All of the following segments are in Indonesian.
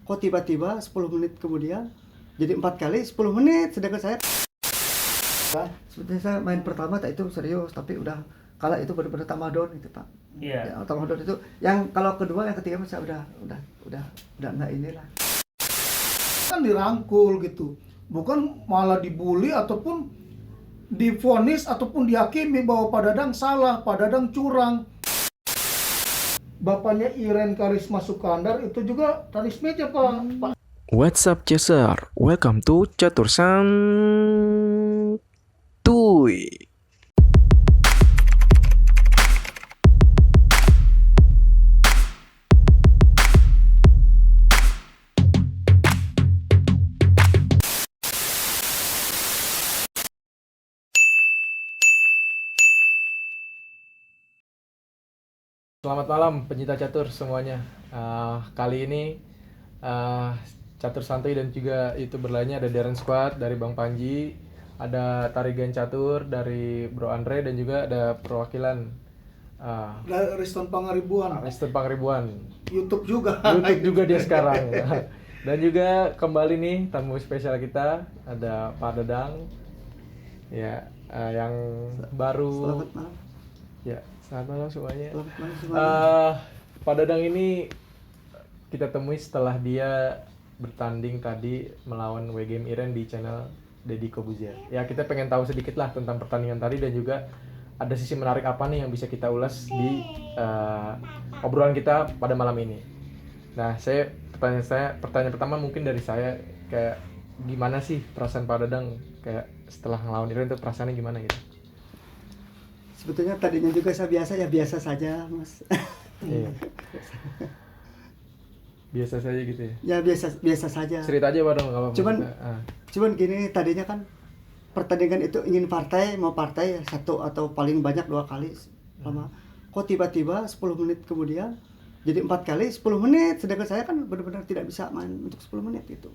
Kok tiba-tiba 10 menit kemudian jadi 4 kali 10 menit, sedangkan saya sebetulnya saya main pertama tak itu serius, tapi udah kala itu benar-benar tamadon itu Pak. Iya. Ya, tamadon itu yang kalau kedua yang ketiga saya udah enggak inilah. Kan dirangkul gitu, bukan malah dibully ataupun divonis ataupun dihakimi bahwa Pak Dadang salah, Pak Dadang curang. Bapaknya Iren Karisma Sukandar itu juga tenis meja Pak. What's up, Chaser? Welcome to Catur Santuy. Selamat malam pencinta catur semuanya. Kali ini Catur Santuy dan juga YouTuber lainnya ada Darren Squad dari Bang Panji, ada Tarigan Catur dari Bro Andre, dan juga ada perwakilan Riston Pangaribuan, Restu Pangribuan. YouTube juga. YouTube juga dia sekarang. Dan juga kembali nih tamu spesial kita, ada Pak Dadang. Ya, yang baru. Selamat malam. Ya, selamat malam semuanya. Selamat malam semuanya. Pak Dadang ini kita temui setelah dia bertanding tadi melawan WGM Iren di channel Deddy Kobuzier. Ya, kita pengen tahu sedikit lah tentang pertandingan tadi, dan juga ada sisi menarik apa nih yang bisa kita ulas di obrolan kita pada malam ini. Nah, pertanyaan pertama mungkin dari saya, kayak gimana sih perasaan Pak Dadang kayak setelah ngelawan Iren itu perasaannya gimana gitu? Sebetulnya tadinya juga saya biasa saja, Mas. Iya. Biasa saja gitu ya. Ya biasa saja. Cerita aja Pak Dadang, nggak apa-apa. Cuman gini, tadinya kan pertandingan itu ingin mau partai satu atau paling banyak 2 kali lama. Kok tiba-tiba 10 menit kemudian jadi 4 kali 10 menit, sedangkan saya kan benar-benar tidak bisa main untuk 10 menit gitu.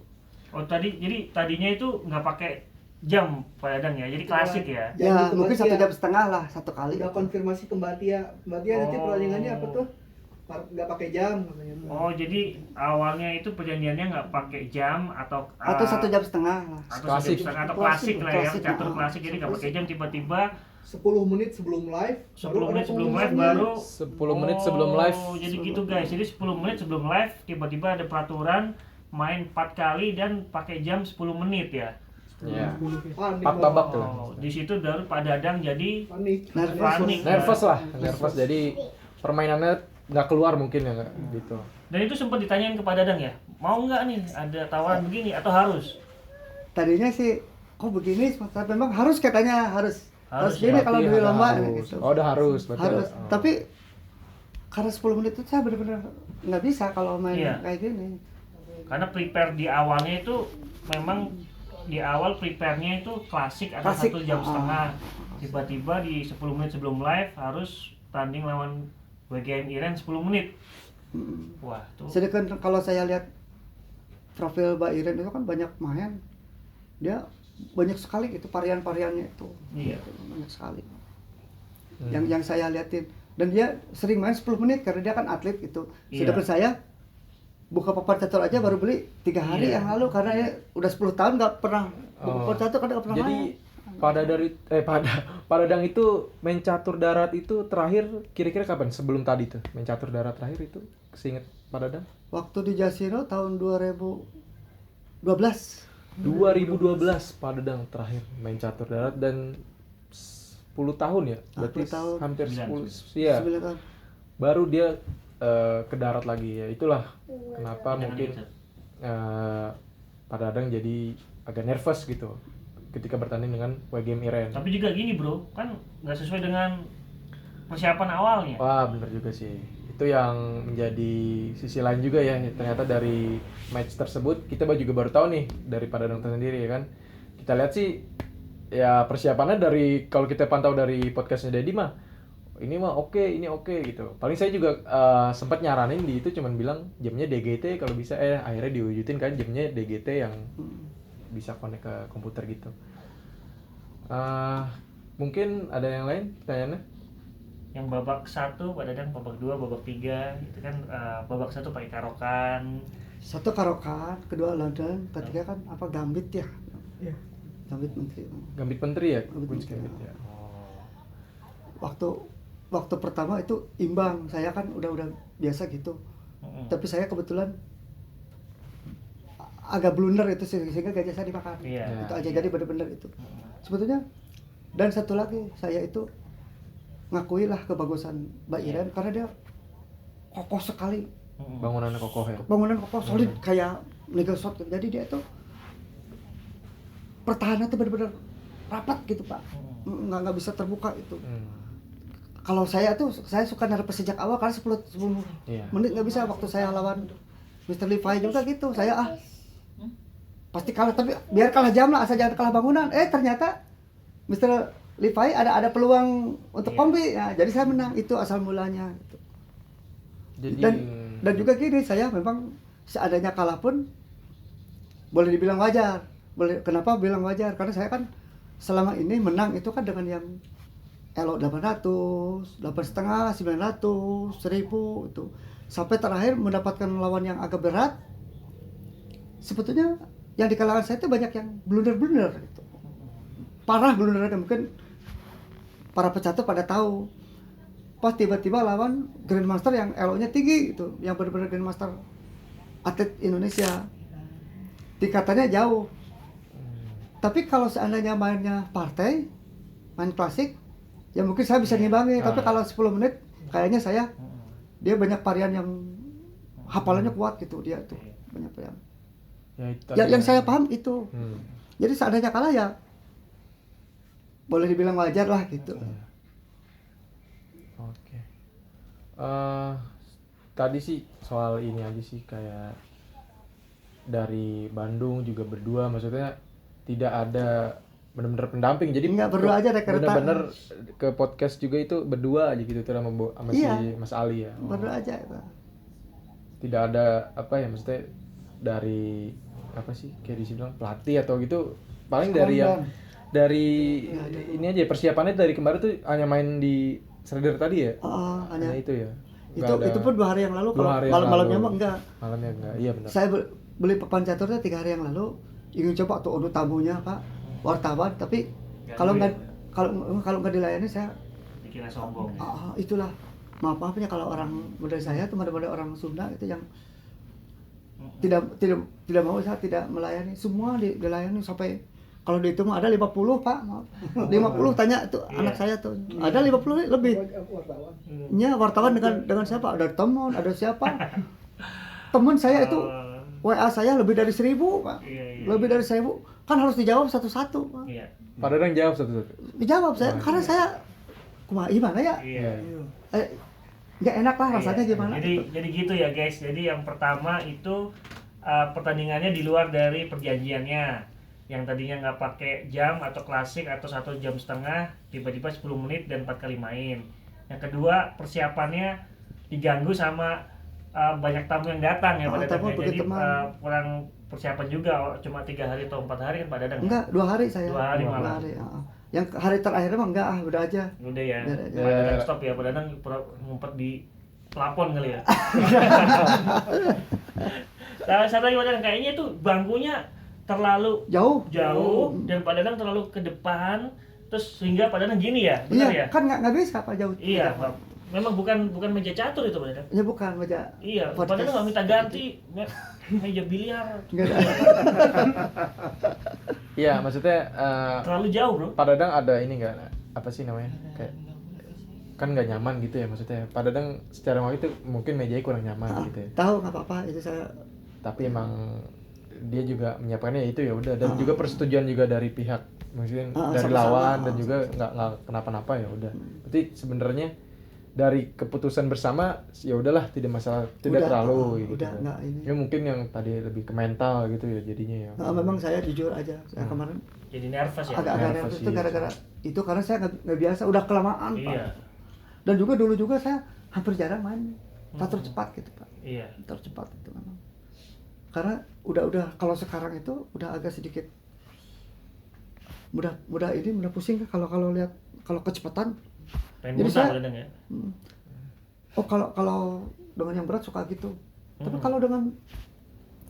Oh jadi tadinya itu nggak pakai jam Pak Dadang ya, jadi klasik ya. Ya Jangan mungkin lupa 1 ya. jam setengah lah satu kali. Udah konfirmasi ke Mbak Tia. Mbak Tia nanti Oh. pertandingannya apa tuh? Nggak pakai jam katanya. Oh jadi awalnya itu perjanjiannya nggak pakai jam atau Atau 1 jam setengah lah. atau Klasik. 1 jam setengah, atau klasik lah ya, Klasik, catur ya. klasik, jadi nggak pakai jam, tiba-tiba 10 menit sebelum live. 10 menit sebelum live pengumumannya. baru 10 menit sebelum live. Oh, jadi gitu guys. Jadi 10 menit sebelum live tiba-tiba ada peraturan main 4 kali dan pakai jam 10 menit ya. Ya. Panik. 4 babak tuh. Oh, di situ baru Pak Dadang jadi Panik. Panik. Nervous lah, nervous. Jadi permainannya nggak keluar mungkin ya, nggak gitu. Dan itu sempat ditanyain ke Pak Dadang ya, mau nggak nih ada tawaran begini atau harus? Tadinya sih kok begini, tapi memang harus katanya harus Harus gini Berarti kalau dulu ada lama harus. gitu. Oh, udah harus berarti. Harus. Oh. Tapi karena 10 menit itu saya benar-benar nggak bisa kalau main Iya. kayak gini. Karena prepare di awalnya itu memang di awal prepare-nya itu klasik atau Klasik. 1 jam setengah. Tiba-tiba di 10 menit sebelum live harus tanding lawan WGM Iren 10 menit. Wah, tuh. Sedangkan kalau saya lihat profil Mbak Iren itu kan banyak main, dia banyak sekali itu varian-variannya itu. Iya. Banyak sekali. Yang saya liatin, dan dia sering main 10 menit karena dia kan atlet gitu. Iya. Sedangkan saya buka papan catur aja baru beli 3 hari Iya. yang lalu, karena ya udah 10 tahun nggak pernah buka Oh. papan catur karena nggak pernah Jadi main. Pak Dadang itu main catur darat itu terakhir kira-kira kapan? Sebelum tadi tuh main catur darat terakhir itu, seinget Pak Dadang? Waktu di Jasino tahun 2012. 2012 Pak Dadang terakhir main catur darat, dan 10 tahun ya, berarti 10 tahun. hampir 9. 10 ya. 9 tahun. Baru dia ke darat lagi ya. Itulah kenapa mungkin Pak Dadang jadi agak nervous gitu ketika bertanding dengan WGM Iren. Tapi juga gini bro, kan nggak sesuai dengan persiapan awalnya. Wah, bener juga sih. Itu yang menjadi sisi lain juga ya. Ternyata dari match tersebut kita juga baru tahu nih dari Pak Dadang sendiri ya kan. Kita lihat sih ya persiapannya dari, kalau kita pantau dari podcastnya Deddy mah, ini mah ini oke gitu. Paling saya juga sempat nyaranin di itu, cuman bilang jamnya DGT kalau bisa, akhirnya diwujudin kan jamnya DGT yang bisa connect ke komputer gitu. Mungkin ada yang lain pertanyaannya? Yang babak 1 Pak Dadang, babak 2, babak 3 itu kan babak 1 pakai karokan, Satu Karokan, kedua London, ketiga kan apa Gambit ya? Iya. Gambit Menteri. Gambit Menteri ya? Gambit Queen's Menteri, Gambit ya. ya. Oh. Waktu pertama itu imbang, saya kan udah biasa gitu. Tapi saya kebetulan agak blunder itu sehingga gajah saya dimakan. Iya. Itu aja, jadi benar-benar itu. Sebetulnya, dan satu lagi saya itu ngakui lah kebagusan Mbak Iren karena dia kokoh sekali, Bangunannya kokoh ya. bangunan kokoh solid kayak legal shot. Jadi dia itu pertahanan itu benar-benar rapat gitu Pak, nggak bisa terbuka itu. Kalau saya suka nerpes sejak awal karena 10 Iya. menit nggak bisa. Waktu saya lawan Mr. Levi juga gitu, saya pasti kalah, tapi biar kalah jam lah asal jangan kalah bangunan. Ternyata Mr. Levi ada peluang untuk Iya. kombi, ya, jadi saya menang. Itu asal mulanya gitu. Jadi Dan juga gini, saya memang seadanya kalah pun boleh dibilang wajar. Kenapa bilang wajar? Karena saya kan selama ini menang itu kan dengan yang elo 800, 8,5, 900, 1000 itu. Sampai terakhir mendapatkan lawan yang agak berat. Sebetulnya yang di kalangan saya itu banyak yang blunder-blunder gitu. Parah blundernya, mungkin para pecatur pada tahu. Pas tiba-tiba lawan Grandmaster yang elo-nya tinggi gitu, yang benar-benar Grandmaster atlet Indonesia. Tingkatannya jauh. Tapi kalau seandainya mainnya partai, main klasik, ya mungkin saya bisa ngimbangi. Tapi kalau 10 menit, kayaknya dia banyak varian yang hafalannya kuat gitu, dia tuh banyak varian. ya, Yang saya paham itu. Hmm. Jadi seandainya kalah ya boleh dibilang wajar lah gitu. Oke. Tadi sih soal ini aja sih, kayak dari Bandung juga berdua, maksudnya tidak ada benar-benar pendamping. Jadi Nggak berdua aja Rek, benar-benar ke podcast juga itu berdua aja gitu tuh sama si Iya. Mas Ali ya. Berdua aja itu. Tidak ada apa ya, maksudnya dari apa sih kayak di sini bilang pelatih atau gitu, paling dari yang dari ini aja persiapannya dari kemarin tuh hanya main di Shredder tadi ya. Hanya Hanya itu ya. itu pun 2 hari yang lalu. 2 Kalau hari yang malam-malamnya lalu. mah enggak. Malamnya enggak. Iya benar. Saya beli papan caturnya 3 hari yang lalu. Ingin coba tuh adu tabunya Pak, wartawan. Tapi kalau nggak dilayani saya dikira sombong. itulah maafnya kalau orang model saya tuh model orang Sunda itu yang tidak mau, saya tidak melayani. Semua dilayani sampai kalau dihitung ada 50 Pak, maaf. 50 tanya tuh anak saya tuh. Ada 50 lebih. Wartawan. Nya wartawan dengan siapa? Ada teman, ada siapa? Teman saya itu WA saya lebih dari 1000 Pak. Iya. Lebih dari 1000. Kan harus dijawab satu-satu Pak. Iya. Padahal yang jawab satu-satu. Dijawab saya karena saya gimana ya? Iya. Nggak enak lah rasanya Iya. gimana. Jadi gitu ya guys. Jadi yang pertama itu pertandingannya di luar dari perjanjiannya. Yang tadinya nggak pakai jam atau klasik atau 1,5 jam, tiba-tiba 10 menit dan 4 kali main. Yang kedua, persiapannya diganggu sama banyak tamu yang datang ya pada tamu datangnya. Jadi begitu, Mang. kurang persiapan juga, cuma 3 hari atau 4 hari kan pada datang. Enggak, 2 hari saya. 2 hari malah. 2 hari. Yang hari terakhir mah enggak, udah aja. Udah ya, Udah, pada datang stop ya, pada datang ngumpet di plafon kali ya. Satu lagi pada kayaknya itu bangkunya terlalu Jauh. dan Pak Dadang terlalu ke depan, terus sehingga Pak Dadang gini ya, benar Iya, ya? kan nggak bisa Pak jauh. Iya, Pak. Memang bukan meja catur itu Pak Dadang. Ya bukan meja. Iya, Pak podcast. Dadang nggak minta ganti meja biliar. Enggak ada. Iya, maksudnya Terlalu jauh, Bro. Pak Dadang ada ini enggak, apa sih namanya? Kayak kan nggak nyaman gitu ya, maksudnya Pak Dadang secara waktu itu mungkin mejanya kurang nyaman gitu ya. Tahu nggak apa-apa itu saya. Tapi emang dia juga menyiapkannya itu ya udah, dan juga persetujuan juga dari pihak mungkin dari sama-sama. lawan dan juga nggak kenapa-napa ya udah. Berarti sebenarnya dari keputusan bersama ya udahlah, tidak masalah, tidak Udah, terlalu gitu. udah, nggak ini. Ya mungkin yang tadi lebih ke mental gitu ya jadinya ya. Memang saya jujur aja, saya kemarin Jadi nervous ya. agak nervous, nervous itu iya. gara-gara itu karena saya nggak biasa, udah kelamaan Pak. Iya. Dan juga dulu saya hampir jarang main catur cepat gitu Pak. Iya. Catur cepat itu memang. Karena udah kalau sekarang itu udah agak sedikit mudah pusing kalau lihat kalau kecepatan. Pengen Jadi muntah saya- Pak Dadang ya. Oh kalau dengan yang berat suka gitu. Tapi kalau dengan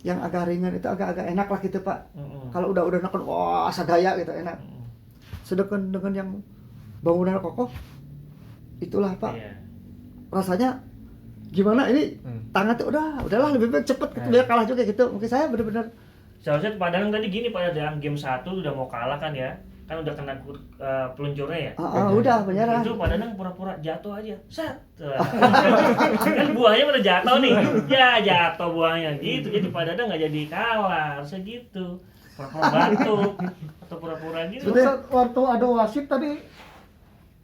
yang agak ringan itu agak enak lah gitu Pak. Mm-mm. Kalau udah enak kan wah asa gaya gitu enak. Mm-mm. Sedangkan dengan yang bangunan kokoh itulah Pak Iya. rasanya gimana ini tangan tuh udahlah lebih baik cepet gitu biar kalah juga gitu. Mungkin saya benar-benar Seharusnya Pak Danang tadi gini Pak, dalam game 1 udah mau kalah kan ya. Kan udah kena peluncurnya ya. udah menyerah. Itu Pak Danang pura-pura jatuh aja. Set. Kan buahnya pada jatuh nih. Ya jatuh buahnya gitu. Jadi Pak Danang nggak jadi kalah. Harusnya gitu. Pura-pura batuk atau pura-pura gitu. Terus waktu ada wasit tadi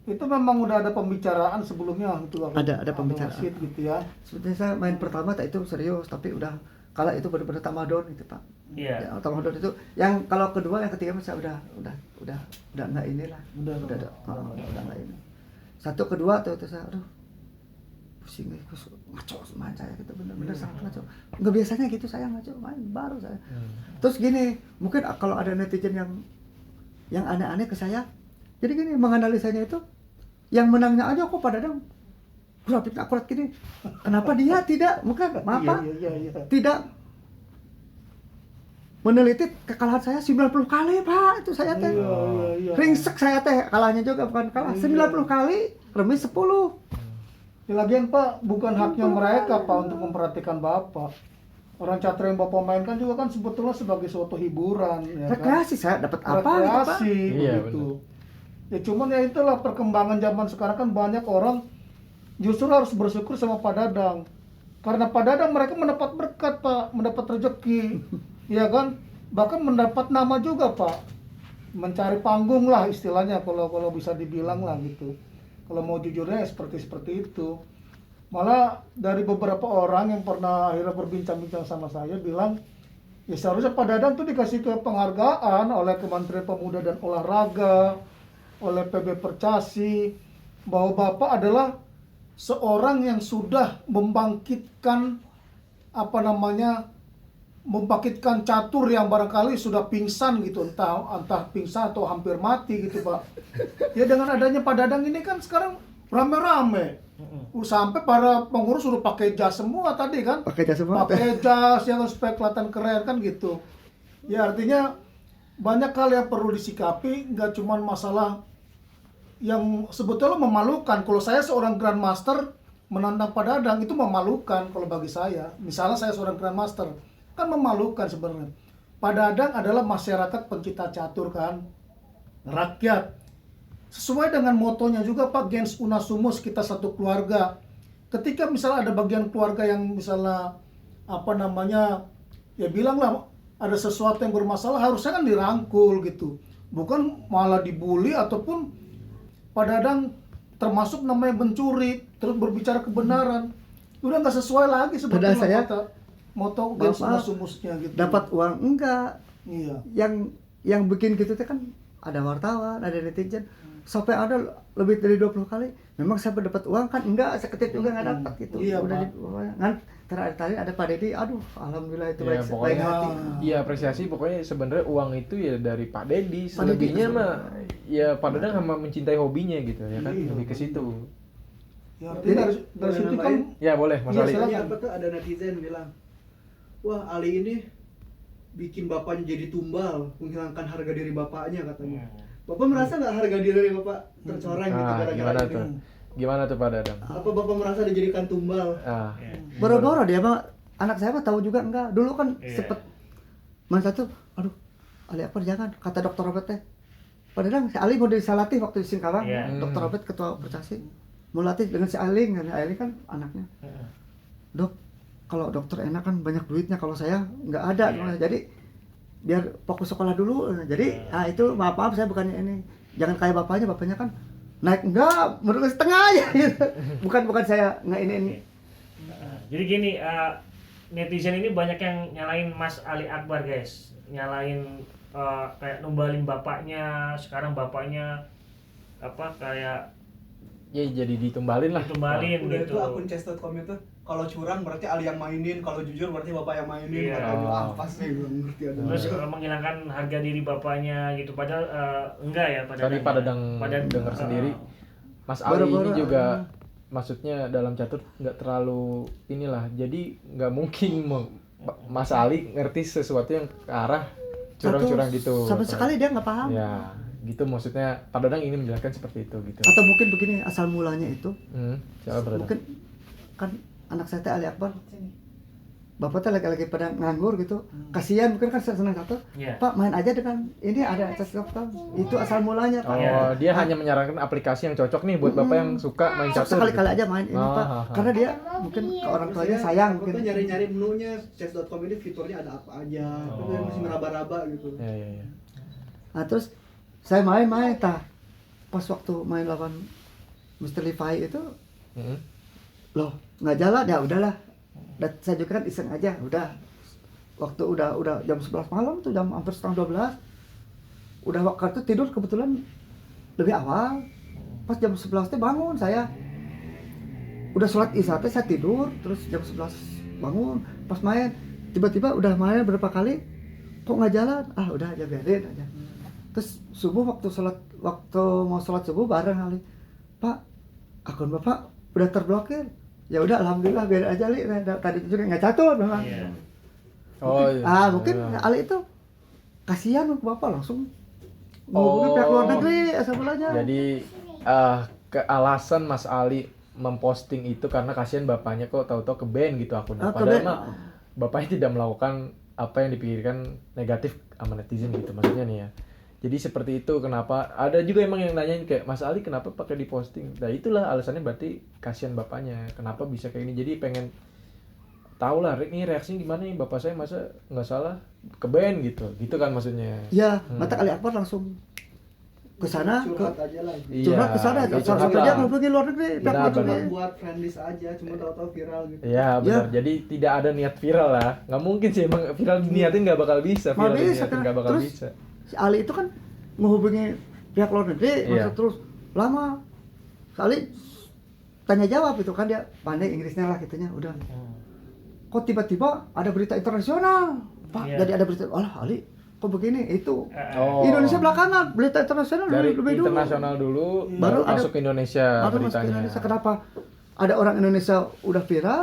itu memang udah ada pembicaraan sebelumnya gitu. Ada pembicaraan. wasit gitu ya. Sebetulnya saya main pertama tak itu serius tapi udah kalah itu benar-benar tamadon gitu Pak. Iya. Ya, tamadon itu yang kalau kedua yang ketiga saya udah enggak inilah. Udah Enggak ini. Satu kedua tuh saya aduh pusing ngaco main saya gitu benar-benar sangat ngaco. Enggak biasanya gitu saya ngaco main baru saya. Terus gini, mungkin kalau ada netizen yang aneh-aneh ke saya. Jadi gini menganalisanya itu yang menangnya aja kok pada dong grafiknya akurat gini. Kenapa dia tidak? Mungkin maaf Pak. Iya. Tidak meneliti kekalahan saya 90 kali Pak. Itu saya teh. Iya. Ringsek saya teh kalahnya juga bukan kalah. 90 kali remis 10. Ya, lagian Pak, bukan haknya mereka Pak untuk memperhatikan Bapak. Orang catur yang Bapak mainkan juga kan sebetulnya sebagai suatu hiburan ya kan? Rekreasi saya dapat apa gitu Pak? Rekreasi Iya, begitu. Ya cuman ya itulah perkembangan zaman sekarang kan banyak orang justru harus bersyukur sama Pak Dadang. Karena Pak Dadang mereka mendapat berkat Pak, mendapat rezeki. Ya kan? Bahkan mendapat nama juga Pak. Mencari panggung lah istilahnya kalau bisa dibilang lah gitu. Kalau mau jujurnya ya seperti itu. Malah dari beberapa orang yang pernah akhirnya berbincang-bincang sama saya bilang ya seharusnya Pak Dadang tuh dikasih ke penghargaan oleh Kementerian Pemuda dan Olahraga, oleh PB Percasi, bahwa Bapak adalah seorang yang sudah membangkitkan membangkitkan catur yang barangkali sudah pingsan gitu, entah pingsan atau hampir mati gitu Pak. Ya dengan adanya Pak Dadang ini kan sekarang rame-rame. Sampai para pengurus sudah pakai jas semua tadi kan. Pakai jas semua. Pakai jas yang supaya kelihatan keren kan gitu. Ya artinya banyak hal yang perlu disikapi, nggak cuma masalah yang sebetulnya memalukan. Kalau saya seorang Grandmaster menantang Pak Dadang itu memalukan kalau bagi saya. Misalnya saya seorang Grandmaster, kan memalukan sebenarnya. Pak Dadang adalah masyarakat pencinta catur kan, rakyat. Sesuai dengan motonya juga Pak, gens una sumus, kita satu keluarga. Ketika misalnya ada bagian keluarga yang misalnya ya bilanglah ada sesuatu yang bermasalah, harusnya kan dirangkul gitu. Bukan malah dibully ataupun Pak Dadang termasuk namanya mencuri, terus berbicara kebenaran. Udah nggak sesuai lagi sebetulnya saya, moto gens una sumusnya gitu. Dapat uang enggak? Iya. Yang bikin gitu teh kan ada wartawan, ada netizen. Sampai ada lebih dari 20 kali. Memang saya dapat uang kan? Enggak, seketit juga nggak dapat gitu. Iya, Udah Pak. kan tadi ada Pak Dedi, aduh alhamdulillah itu Ya, baik pokoknya hati. Iya apresiasi pokoknya sebenarnya uang itu ya dari Pak Dedi. Selebihnya mah ya Pak Dadang sama mencintai hobinya gitu ya kan. Iya. Lebih ke situ. Ya, artinya dari situ kan Ya boleh Mas Iya, Ali. silakan. Ini apa tuh ada netizen bilang, wah Ali ini bikin bapaknya jadi tumbal, menghilangkan harga diri bapaknya katanya. Bapak merasa nggak harga diri Bapak tercoreng gitu gara-gara Gimana ini? tuh? Gimana tuh Pak Dadang? Apa Bapak merasa dijadikan tumbal? Boro-boro dia mah anak saya mah tahu juga enggak. Dulu kan sempet mana satu, aduh Ali Akbar jangan, kata dokter Robert teh. Pak Dadang si Ali mau disalatih waktu di Singkawang, dokter Robert ketua Percasi mau latih dengan si Ailing, kan Ailing kan anaknya. Dok, kalau dokter enak kan banyak duitnya, kalau saya nggak ada, jadi biar fokus sekolah dulu. Jadi itu maaf saya bukannya ini, jangan kayak bapaknya kan naik enggak, menurut setengah aja gitu. Bukan saya nggak ini. Jadi gini, netizen ini banyak yang nyalain Mas Ali Akbar guys, nyalain kayak numbalin bapaknya. Sekarang bapaknya kayak Ya jadi ditumbalin lah. ditumbalin Udah gitu. itu akun chess.com itu kalau curang berarti Ali yang mainin, kalau jujur berarti Bapak yang mainin. Iya. Katanya apa sih belum ngerti ada. Terus menghilangkan harga diri bapaknya gitu, padahal enggak ya pada Tadi Pak Dadang dengar sendiri. Mas Ali ini juga maksudnya dalam catur nggak terlalu inilah. Jadi nggak mungkin Mas Ali ngerti sesuatu yang ke arah curang-curang gitu. Sama sekali dia nggak paham. Ya, gitu maksudnya Pak Dadang ini menjelaskan seperti itu gitu. Atau mungkin begini, asal mulanya itu Siapa Pak Dadang? mungkin kan anak saya teh Ali Akbar, bapak teh lagi pada nganggur gitu, kasihan mungkin kan senang satu, Iya. Pak main aja dengan ini ada akses laptop, itu asal mulanya Pak. Oh, dia hanya menyarankan aplikasi yang cocok nih buat Bapak yang suka main catur. Sekali-kali gitu. aja main ini Oh, Pak, karena dia mungkin ke orang tuanya sayang Mungkin mungkin. nyari-nyari menunya chess.com ini fiturnya ada apa aja. Kan dia masih meraba-raba gitu. Ya. Nah terus saya main-main tah, pas waktu main lawan Mr. Levi itu, Mm-mm. loh nggak jalan ya udahlah. Dan saya juga kan iseng aja, udah waktu udah jam 11 malam tuh, jam hampir setengah 12 udah waktu tidur kebetulan lebih awal, pas jam 11 teh bangun saya, udah sholat isya teh saya tidur, terus jam 11 bangun pas main, tiba-tiba udah main berapa kali kok nggak jalan, udah aja biarin aja. Terus subuh waktu mau sholat subuh bareng kali, Pak akun bapak udah terblokir. Ya udah alhamdulillah biar aja li, tadi juga nggak catur memang. Iya. Oh iya. Mungkin Iya. Ali itu kasihan ke bapak langsung menghubungi pihak luar negeri asal mulanya. Jadi alasan Mas Ali memposting itu karena kasihan bapaknya kok tahu-tahu ke ban gitu akunnya. Ke Padahal ban. mah bapaknya tidak melakukan apa yang dipikirkan negatif sama netizen gitu maksudnya nih ya. Jadi seperti itu, kenapa ada juga emang yang nanyain kayak Mas Ali kenapa pakai di posting. Nah itulah alasannya, berarti kasihan bapaknya kenapa bisa kayak ini. Jadi pengen tahu lah ini reaksinya gimana nih, bapak saya masa nggak salah ke ban gitu kan maksudnya. Ya, mata Ali Akbar langsung ke sana, Curhat aja lah. curhat ke sana, iya, langsung curhat aja lah. menghubungi luar negeri, pihak Benar, luar negeri. benar. Buat friendlist aja, cuma tahu-tahu viral gitu. Iya benar. Jadi tidak ada niat viral lah. Nggak mungkin sih emang viral diniatin nggak bakal bisa. Viral Nggak bisa, diniatin nggak bakal terus bisa. Si Ali itu kan menghubungi pihak luar negeri, Iya. masuk terus lama. Kali tanya jawab itu kan dia pandai Inggrisnya lah gitunya, udah. Kok tiba-tiba ada berita internasional, Pak? Iya. Jadi ada berita, alah Ali, kok begini? Itu Oh. Indonesia belakangan, berita internasional Dari lebih dulu. internasional dulu Baru baru ada- masuk ke Indonesia Baru masuk ke beritanya. Indonesia. Kenapa ada orang Indonesia udah viral,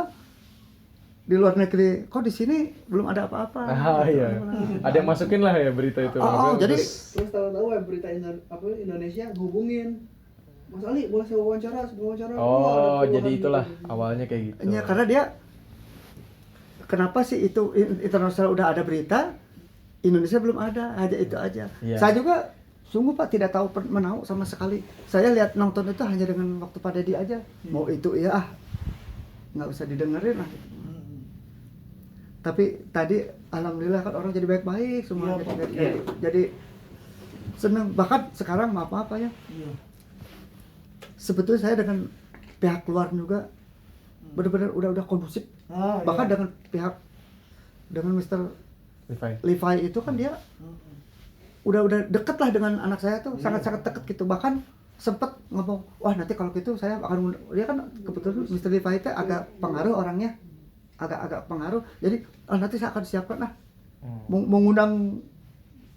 di luar negeri kok di sini belum ada apa-apa? Gitu. Iya. Ada yang masukin lah ya berita itu. Maksudnya jadi terus- Terus tahu-tahu berita Indonesia ngehubungin Mas Ali, boleh saya wawancara? Oh, ada jadi perubahan itulah gitu. awalnya kayak gitu. ya, karena dia kenapa sih itu internasional udah ada berita, Indonesia belum ada, aja itu aja. Iya. Saya juga sungguh Pak tidak tahu menahu sama sekali. Saya lihat nonton itu hanya dengan waktu Pak Dedi aja. Mau itu ya nggak usah didengerin lah. Tapi tadi alhamdulillah kan orang jadi baik-baik semua, Iya, Pak. jadi seneng. Bahkan sekarang maaf ya, Iya. sebetulnya saya dengan pihak luar juga benar-benar udah kondusif. Bahkan iya. dengan Mr. Levi. Levi itu kan dia udah deket lah dengan anak saya tuh, sangat-sangat deket gitu. Bahkan sempet ngomong, wah nanti kalau gitu saya akan, dia kan kebetulan Mr. Levi itu agak pengaruh orangnya, agak pengaruh. Jadi nanti saya akan siapkan lah mengundang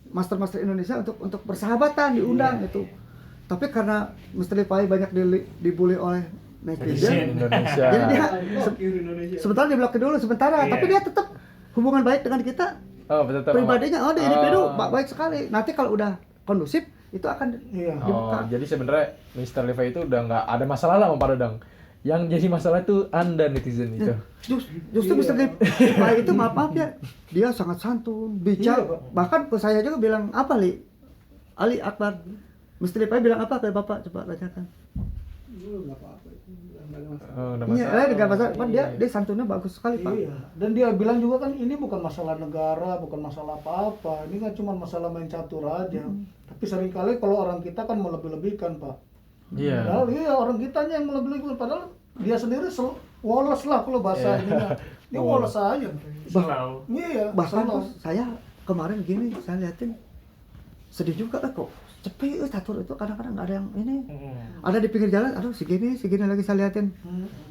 master Indonesia untuk bersahabatan, diundang itu. Tapi karena Mr. Levi banyak dibully oleh netizen, Indonesia. jadi dia Blokir Indonesia. sementara diblokir dulu sementara, Iya. tapi dia tetap hubungan baik dengan kita. Oh, betul. Pribadinya di individu baik sekali. Nanti kalau udah kondusif itu akan Iya. dibuka. Oh, jadi sebenarnya Mr. Levi itu udah nggak ada masalah lah sama Pak Dadang. Yang jadi masalah itu Anda netizen itu. Justru Mr. Levi itu maaf ya, dia sangat santun, bijak. Iya, Pak. Bahkan ke saya juga bilang apa Ali Akbar, Mr. Levi bilang apa ke Bapak, coba tanyakan. Nggak apa-apa. Nggak ada masalah. Oh, udah Iya, masalah. nggak masalah. Kan dia santunnya bagus sekali Pak. Iya. Dan dia bilang juga kan ini bukan masalah negara, bukan masalah apa-apa. Ini kan cuma masalah main catur aja. Tapi seringkali kalau orang kita kan melebih-lebihkan, Pak. Iya. Padahal iya orang kitanya yang melebih-lebihkan. Padahal dia sendiri woles lah kalau bahasa Iya. ininya. Dia woles aja. Selalu. Iya. Bahkan selalu. tuh saya kemarin gini, saya liatin sedih juga kok. Sepi catur itu kadang-kadang nggak ada yang ini. Ada di pinggir jalan, aduh segini lagi saya liatin.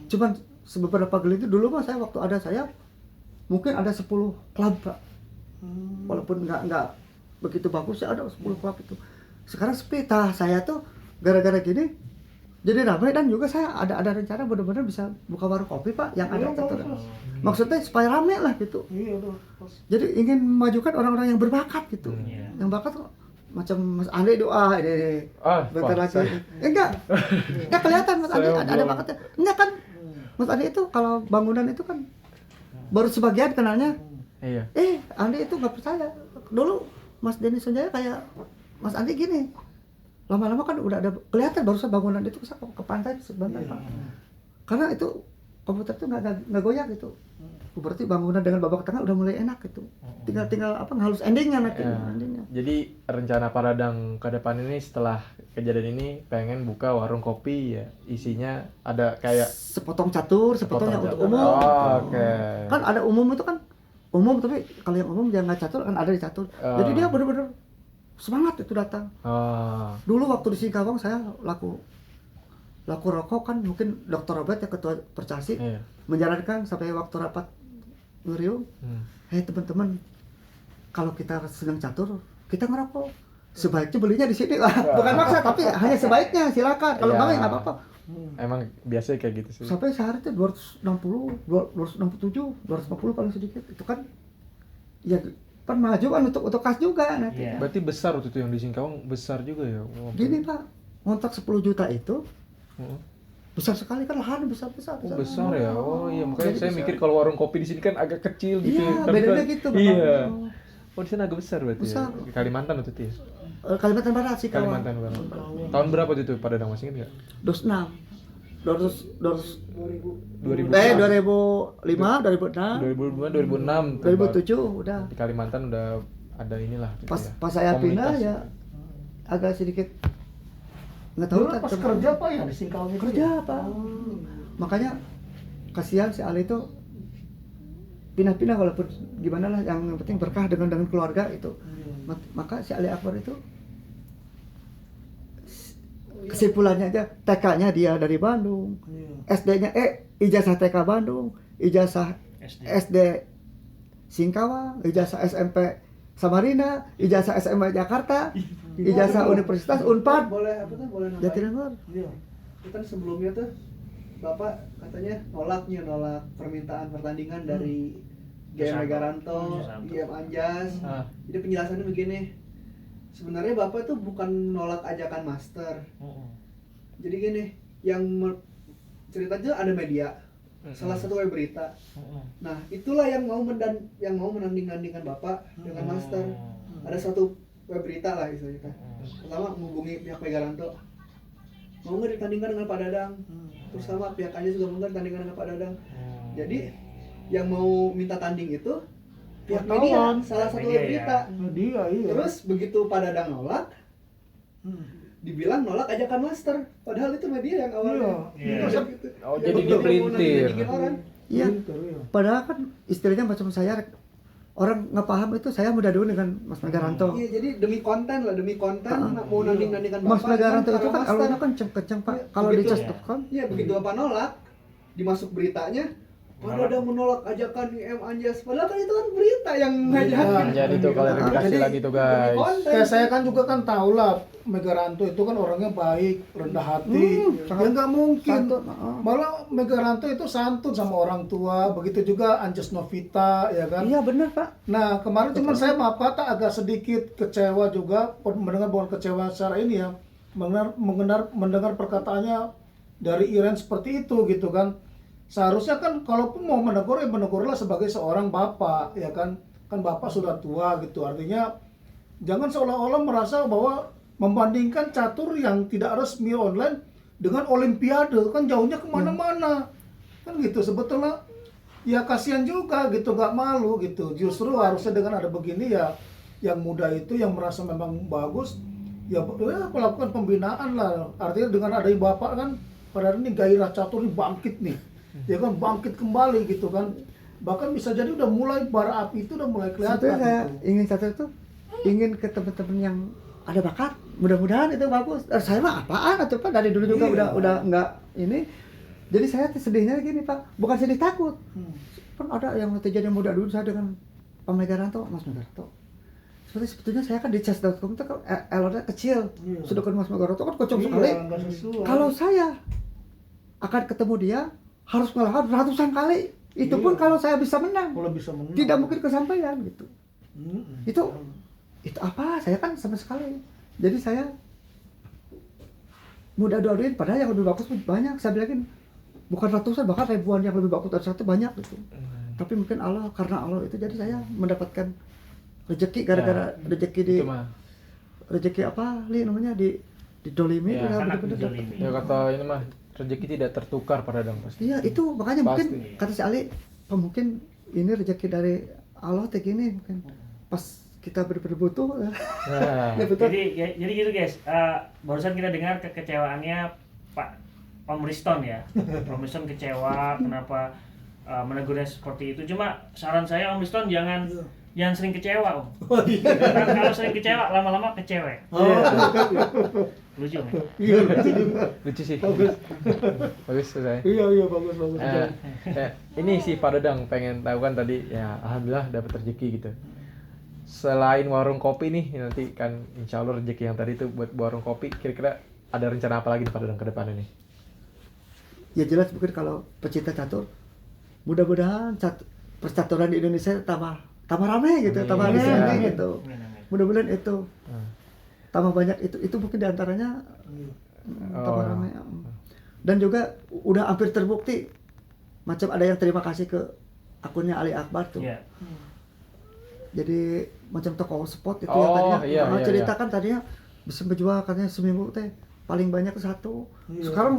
Cuman beberapa kali itu dulu mah saya waktu ada saya mungkin ada 10 klub Pak. Walaupun nggak begitu bagus ya ada 10 klub itu. Sekarang sepi. Saya tuh gara-gara gini jadi ramai, dan juga saya ada rencana benar-benar bisa buka warung kopi Pak yang ada Iya, catur. bagus. Maksudnya supaya ramai lah gitu. Iya udah. Pas. Jadi ingin memajukan orang-orang yang berbakat gitu. Iya. Yang bakat kok macam Mas Andi doa ini bentar Pak, lagi. Enggak kelihatan Mas Andi Saya ada belum. bakatnya. Enggak kan? Mas Andi itu kalau bangunan itu kan baru sebagian kenalnya. Iya. Andi itu nggak percaya. Dulu Mas Denny Sunjaya kayak Mas Andi gini. Lama-lama kan udah ada kelihatan barusan bangunan itu ke pantai sebentar Pak. Karena itu komputer itu nggak goyah gitu. Berarti bangunan dengan babak tengah udah mulai enak gitu. Tinggal apa ngehalus endingnya nanti. Ya. Endingnya. Jadi rencana Pak Dadang ke depan ini setelah kejadian ini pengen buka warung kopi ya, isinya ada kayak Sepotong catur, sepotong yang untuk catur. umum. Oh, oke. Kan ada umum itu kan umum, tapi kalau yang umum jangan catur kan ada di catur. Jadi dia bener-bener semangat itu datang. Oh. Dulu waktu di Singkawang saya laku rokok kan, mungkin Dr. Robert ya ketua Percasi Iya. menyarankan sampai waktu rapat ngeriung, hei teman-teman, kalau kita sedang catur kita ngerokok, sebaiknya belinya di sini lah. Bukan maksa tapi hanya sebaiknya, silakan. Kalau Iya. mau ya nggak apa-apa. Emang biasanya kayak gitu sih. Sampai sehari itu 260, 267, 250 paling sedikit. Itu kan ya kan maju kan untuk kas juga nanti. Iya. Berarti besar waktu itu yang di Singkawang, besar juga ya. Gini Pak, ngontrak 10 juta itu Heeh. besar sekali kan, lahan besar. Oh, besar ya. Oh iya, makanya Jadi saya besar. mikir kalau warung kopi di sini kan agak kecil gitu. Iya, Tapi bedanya kan- gitu, Bapak. Iya. Oh, di sana agak besar berarti Besar. ya. Di Kalimantan waktu itu ya. Kalimantan Barat sih kalau Kalimantan Barat. Tahun berapa waktu itu Pak Dadang, masih ingat nggak? 26 200 2000. 2005, 2006, 2005, 2006. 2007 udah. Di Kalimantan udah ada inilah gitu Pas ya. pas saya pindah Komunitas. ya agak sedikit nggak tahu Dulu pas kerja Pak ya di Singkawang itu. kerja ya? Pak. Makanya kasihan si Ali itu pindah-pindah walaupun gimana lah, yang penting berkah dengan keluarga itu. Maka si Ali Akbar itu kesimpulannya aja, TK-nya dia dari Bandung, Iya. SD-nya ijazah TK Bandung, ijazah SD. SD Singkawang, ijazah SMP Samarinda, ijazah SMA Jakarta, ijazah Universitas Unpad Boleh apa tuh? Boleh nambahin? Jatinangor. Iya. Itu kan sebelumnya tuh Bapak katanya nolak permintaan pertandingan dari GM Susanto. Megaranto, Susanto. GM Anjas. Ah. Jadi penjelasannya begini. Sebenarnya Bapak tuh bukan nolak ajakan master. Jadi gini, ceritanya ada media, salah satu web berita. Nah, itulah yang mau menanding-nandingkan Bapak dengan master. Ada satu web berita lah istilahnya kan. Pertama menghubungi pihak Megaranto. Mau nggak ditandingkan dengan Pak Dadang? Terus sama pihak Anjas juga mau nggak ditandingkan dengan Pak Dadang? Jadi yang mau minta tanding itu pihak media, Wartawan. salah satu Media, web berita. Nah, dia iya. Terus begitu Pak Dadang nolak, dibilang nolak ajakan master. Padahal itu media yang awalnya. Iya. Masa gitu. Oh, Yang jadi betul yang mau dipelintir. nandingin orang. Iya, Pinter, iya. padahal kan istilahnya macam saya, orang nggak paham itu saya muda dulu dengan Mas Megaranto. Iya, jadi demi konten lah, demi konten Ah. mau nanding-nandingkan Mas Bapak. Megaranto dengan itu kan para alurnya master. kan kenceng Pak. Iya, Kalau di begitu. cas.com Iya, begitu Bapak nolak, dimasuk beritanya Pak Dadang menolak ajakan IM Anjas. Padahal kan itu kan berita yang ngajakin. Jadi tuh klarifikasi Jadi, lagi tuh guys. Konten. Kayak saya kan juga kan tahu lah Megaranto itu kan orangnya baik, rendah hati. Ya nggak mungkin. Santun, heeh. Malah Megaranto itu santun sama orang tua. Begitu juga Anjas Novita, ya kan. Iya benar Pak. Nah kemarin cuman saya maaf kata agak sedikit kecewa juga mendengar, bukan kecewa secara ini ya, mendengar perkataannya dari Iren seperti itu gitu kan. Seharusnya kan kalaupun mau menegur ya menegurlah sebagai seorang bapak, ya kan bapak sudah tua gitu, artinya jangan seolah-olah merasa bahwa membandingkan catur yang tidak resmi online dengan olimpiade, kan jauhnya kemana-mana kan gitu. Sebetulnya ya kasihan juga gitu, nggak malu gitu. Justru harusnya dengan ada begini ya, yang muda itu yang merasa memang bagus ya melakukan pembinaan lah. Artinya dengan adanya bapak kan pada hari ini gairah catur ini bangkit nih, ya kan, bangkit kembali gitu kan. Bahkan bisa jadi udah mulai bara api itu udah mulai kelihatan Sebetulnya saya gitu. ingin satu itu, ingin ke teman-teman yang ada bakat, mudah-mudahan itu bagus. Saya mah apaan atau Pak, dari dulu juga Iya. udah nggak ini. Jadi saya tuh sedihnya gini Pak, bukan sedih takut. Kan ada yang netizen yang muda dulu saya dengan Pak Megaranto, Mas Megaranto. seperti sebetulnya saya kan di chess.com itu kan elornya kecil. Iya. Sedangkan Mas Megawati kan kocok sekali. Iya, nggak sesuai. Kalau saya akan ketemu dia harus ngelawan ratusan kali. Itu pun Iya. kalau saya bisa menang. Kalau bisa menang. Tidak mungkin kesampaian gitu. Mm-mm. Itu apa? Saya kan sama sekali. Jadi saya mudah doain padahal yang lebih bagus pun banyak. Saya bilangin bukan ratusan bahkan ribuan yang lebih bagus dari satu banyak gitu. Tapi mungkin Allah karena Allah itu jadi saya mendapatkan rezeki gara-gara rezeki di Itu mah. rezeki apa li namanya di dolimi Ya, ya, anak bener-bener dizalimi. Ya kata ini mah rezeki tidak tertukar pada dong pasti. iya itu makanya Pasti. mungkin kata si Ali oh, mungkin ini rezeki dari Allah kayak gini mungkin pas kita benar-benar butuh Nah, ya betul Jadi gitu guys, barusan kita dengar kekecewaannya Pak Om Riston ya. Om Riston kecewa kenapa menegurnya seperti itu. Cuma saran saya Om Riston jangan sering kecewa Om. Karena kalau sering kecewa lama-lama kecewa. Lucu nih. Iya, lucu juga. lucu sih. Bagus. Bagus selesai. Iya, bagus. Ini sih Pak Dadang pengen tahu kan tadi ya alhamdulillah dapat rezeki gitu. Selain warung kopi nih nanti kan insya Allah rezeki yang tadi itu buat warung kopi kira-kira ada rencana apa lagi nih Pak Dadang ke depan ini? ya jelas mungkin kalau pecinta catur mudah-mudahan percaturan di Indonesia tambah ramai gitu Amin. tambah Amin. ramai Amin. gitu Amin, amin. mudah-mudahan itu Hmm. tambah banyak itu mungkin diantaranya tambah Oh. ramai dan juga udah hampir terbukti macam ada yang terima kasih ke akunnya Ali Akbar tuh Iya. jadi macam toko spot itu Oh, yang tadinya iya, iya, cerita iya. kan tadinya bisa menjual katanya seminggu teh paling banyak satu Iya. sekarang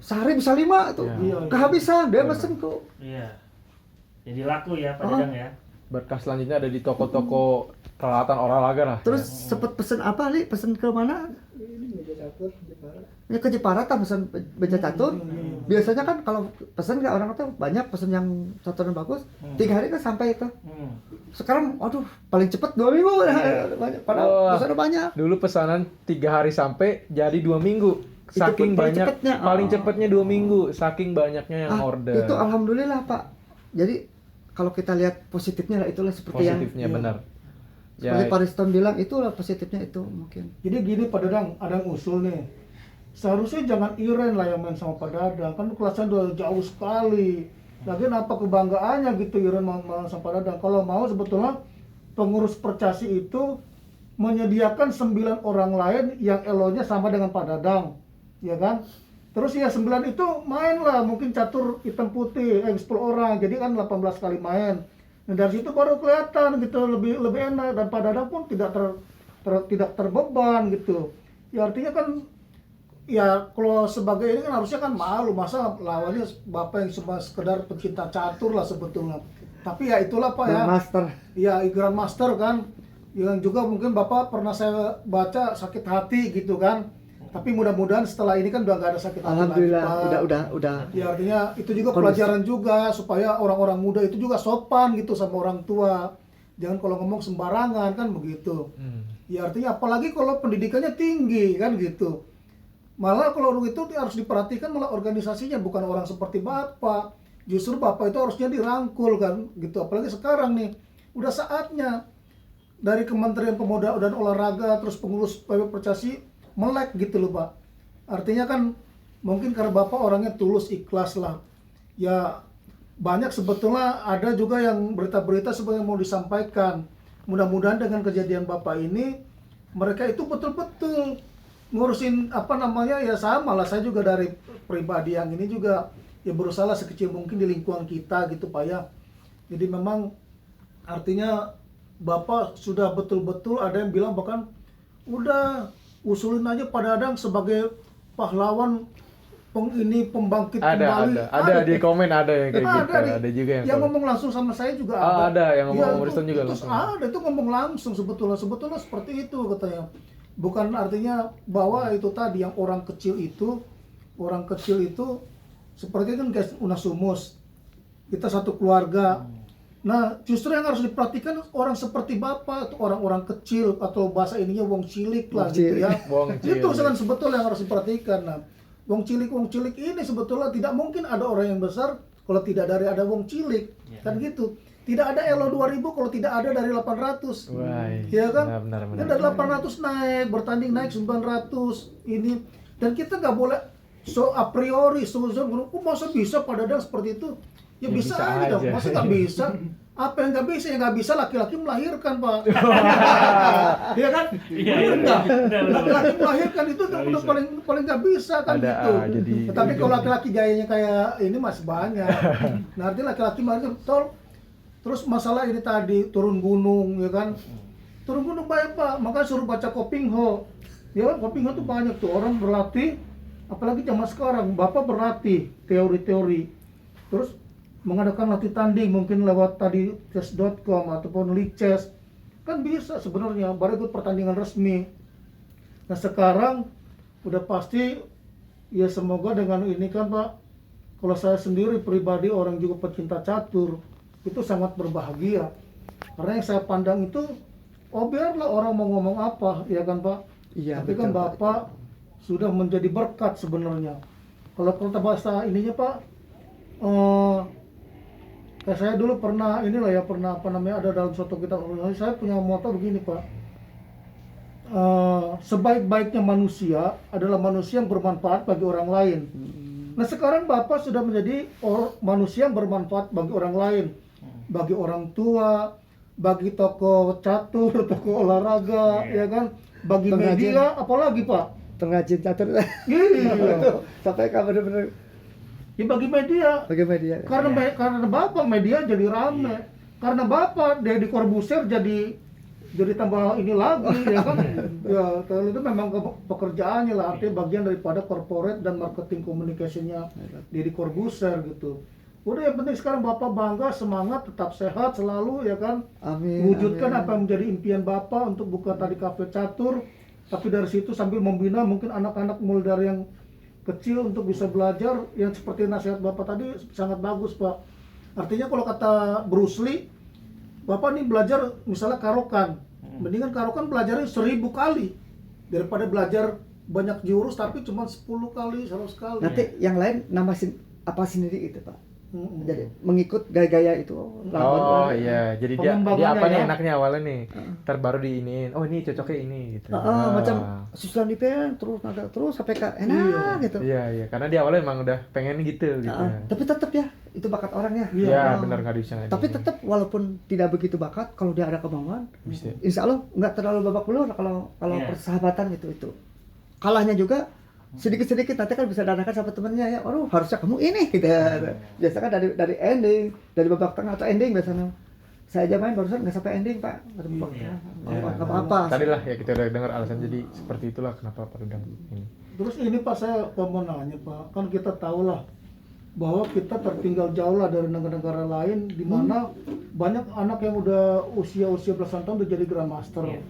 sehari bisa 5 tuh Iya. kehabisan dia mesen kok Iya. Jadi laku ya Pak Oh. Dadang ya. Berkah selanjutnya ada di toko-toko peralatan olahraga lah. terus sempet pesen apa li pesen ke mana Ini meja catur Jepara. ya ke Jepara tak pesen beja catur biasanya kan kalau pesen nggak orang tuh banyak pesen yang caturan bagus 3 hari kan sampai itu sekarang aduh paling cepet 2 minggu banyak padahal Wah. pesannya banyak Dulu pesanan 3 hari sampai jadi 2 minggu. Itu Saking pun paling banyak, cepetnya. paling Oh. cepetnya 2 minggu, saking banyaknya yang order. itu alhamdulillah Pak jadi kalau kita lihat positifnya lah itulah seperti Positifnya yang benar. seperti Ya, Pak Riston bilang itulah positifnya itu mungkin Jadi gini Pak Dadang, ada yang usul nih. Seharusnya jangan Iren lah yang main sama Pak Dadang, kan kelasnya udah jauh sekali. Lagian apa kebanggaannya gitu Iren main sama Pak Dadang. Kalau mau sebetulnya pengurus Percasi itu menyediakan 9 orang lain yang elonya sama dengan Pak Dadang, ya kan? Terus ya 9 itu main lah, mungkin catur hitam putih, 10 orang, jadi kan 18 kali main. Nah dari situ baru kelihatan gitu, lebih enak dan Pak Dadang pun tidak tidak terbeban gitu. Ya artinya kan ya kalau sebagai ini kan harusnya kan malu masa lawannya bapak yang cuma sekedar pecinta catur lah sebetulnya. Tapi ya itulah Pak ya. Master Ya Grandmaster kan, yang juga mungkin Bapak pernah saya baca sakit hati gitu kan. Tapi mudah-mudahan setelah ini kan udah nggak ada sakit hati alhamdulillah lagi, Pak. udah Ya artinya itu juga Kondisi. pelajaran juga supaya orang-orang muda itu juga sopan gitu sama orang tua. Jangan kalau ngomong sembarangan kan begitu. Ya artinya apalagi kalau pendidikannya tinggi kan gitu. Malah kalau itu harus diperhatikan malah organisasinya bukan orang seperti Bapak. Justru Bapak itu harusnya dirangkul kan gitu. Apalagi sekarang nih udah saatnya dari Kementerian Pemuda dan Olahraga terus pengurus PB Percasi melek gitu loh Pak. Artinya kan mungkin karena Bapak orangnya tulus ikhlas lah. Ya banyak sebetulnya ada juga yang berita-berita sebenarnya mau disampaikan. Mudah-mudahan dengan kejadian Bapak ini mereka itu betul-betul ngurusin apa namanya ya sama lah, saya juga dari pribadi yang ini juga ya berusaha sekecil mungkin di lingkungan kita gitu Pak ya. Jadi memang artinya Bapak sudah betul-betul ada yang bilang bahkan udah usulin aja Pak Dadang sebagai pahlawan pembangkit kembali. ada di komen ada yang kayak gitu. nih. Ada juga yang komen. ngomong langsung sama saya juga Ada yang ngomong Iya, sama Riston juga itu langsung. ada itu ngomong langsung sebetulnya seperti itu katanya. Bukan artinya bahwa itu tadi yang orang kecil itu seperti kan guys Unasumus. Kita satu keluarga. Nah, justru yang harus diperhatikan orang seperti Bapak atau orang-orang kecil atau bahasa ininya wong cilik lah Wong gitu cilik. ya. Wong Itu cilik. kan sebetulnya yang harus diperhatikan. Nah, wong cilik ini sebetulnya tidak mungkin ada orang yang besar kalau tidak dari ada wong cilik. Kan gitu. Tidak ada Elo 2000 kalau tidak ada dari 800. Wah, Iya kan? benar. Kan dari 800 naik, bertanding naik 900 ini, dan kita nggak boleh so a priori suzon, masa bisa Pak Dadang seperti itu? Ya, Ya, bisa bisa aja dong, aja. masa nggak bisa? Apa yang nggak bisa? Yang nggak bisa laki-laki melahirkan, Pak. Iya kan? Iya, Bener nggak? benar. Laki-laki melahirkan itu udah paling nggak bisa kan Ada, gitu. jadi Tapi kalau laki-laki gayanya kayak ini masih banyak. Nah, artinya laki-laki melahirkan terus masalah ini tadi turun gunung, ya kan? Turun gunung banyak, Pak. Makanya suruh baca Kopingho. Ya, Kopingho tuh banyak tuh orang berlatih, apalagi zaman sekarang Bapak berlatih teori-teori. Terus mengadakan latih tanding mungkin lewat tadi chess.com ataupun Lichess. Kan bisa sebenarnya, baru ikut pertandingan resmi. Nah, sekarang udah pasti ya, semoga dengan ini kan, Pak, kalau saya sendiri pribadi orang juga pecinta catur, itu sangat berbahagia. Karena yang saya pandang itu, oh biarlah orang mau ngomong apa, ya kan, Pak? Iya, Tapi betul, kan Pak. Bapak sudah menjadi berkat sebenarnya. Kalau kata bahasa ininya, Pak, kayak saya dulu pernah ada dalam suatu kitab organisasi, saya punya moto begini, Pak. Sebaik-baiknya manusia adalah manusia yang bermanfaat bagi orang lain. Nah, sekarang Bapak sudah menjadi manusia yang bermanfaat bagi orang lain, bagi orang tua, bagi toko catur, toko olahraga, ya kan, bagi Pengrajin. media, apalagi, Pak. Pengrajin catur. Iya. Sampai kapan bener Ya, bagi media. bagi media. Karena Bapak media jadi rame. Karena Bapak Deddy Corbuzier jadi tambah ini lagi, ya kan? Ya, kalau itu memang pekerjaannya lah, artinya bagian daripada corporate dan marketing communication-nya Deddy Corbuzier gitu. Udah, yang penting sekarang Bapak bangga, semangat, tetap sehat selalu, ya kan? Amin. Wujudkan amin. apa yang menjadi impian Bapak untuk buka tadi kafe catur, tapi dari situ sambil membina mungkin anak-anak mulai dari yang kecil untuk bisa belajar, yang seperti nasihat Bapak tadi sangat bagus, Pak. Artinya kalau kata Bruce Lee, Bapak nih belajar misalnya karokan, mendingan karokan belajarnya 1000 kali daripada belajar banyak jurus tapi cuma 10 kali, 100 kali. Nanti yang lain namasin apa sendiri itu, Pak. Mm-mm. Jadi mengikut gaya-gaya itu. Oh iya, jadi dia Pengembangannya apa nih ya. enaknya awalnya nih, ntar baru diiniin, oh ini cocoknya ini gitu. Macam susulan di pen terus sampai ke enak gitu. Iya, karena dia awalnya emang udah pengen gitu. Tapi tetap ya, itu bakat orangnya. Iya, benar nggak bisa. Tapi tetap walaupun tidak begitu bakat, kalau dia ada kemauan, bisa. insya Allah nggak terlalu babak belur kalau Iya. persahabatan itu. Kalahnya juga sedikit-sedikit nanti kan bisa dadakan sama temennya ya, aduh harusnya kamu ini gitu. Biasanya kan dari ending, dari babak tengah atau ending biasanya. Saya aja main barusan nggak sampai ending, Pak. Nggak apa-apa. Tadi lah ya kita udah dengar alasan, jadi seperti itulah kenapa Pak Dadang ini. Terus ini, Pak, saya mau nanya, Pak, kan kita tahu lah bahwa kita tertinggal jauh lah dari negara-negara lain di mana banyak anak yang udah usia belasan tahun udah jadi grandmaster. Iya.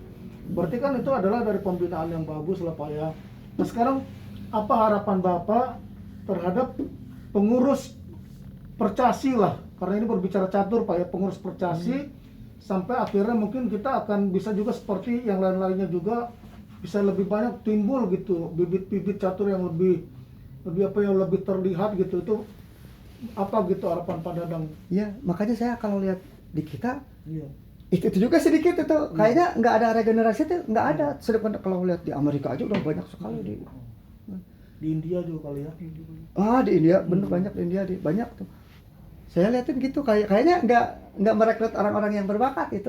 Berarti kan itu adalah dari pembinaan yang bagus lah, Pak, ya. Nah, sekarang apa harapan Bapak terhadap pengurus percasi lah, karena ini berbicara catur, Pak, ya, pengurus percasi sampai akhirnya mungkin kita akan bisa juga seperti yang lain-lainnya juga bisa lebih banyak timbul gitu, bibit-bibit catur yang lebih terlihat gitu. Itu apa gitu harapan Pak Dadang? Iya, makanya saya kalau lihat di kita Iya. itu juga sedikit itu kayaknya nggak ada regenerasi itu nggak ada. Sedangkan kalau lihat di Amerika aja udah banyak sekali Di India juga kali ya. di India bener banyak di India banyak tuh. Saya liatin gitu kayaknya nggak merekrut orang-orang yang berbakat itu.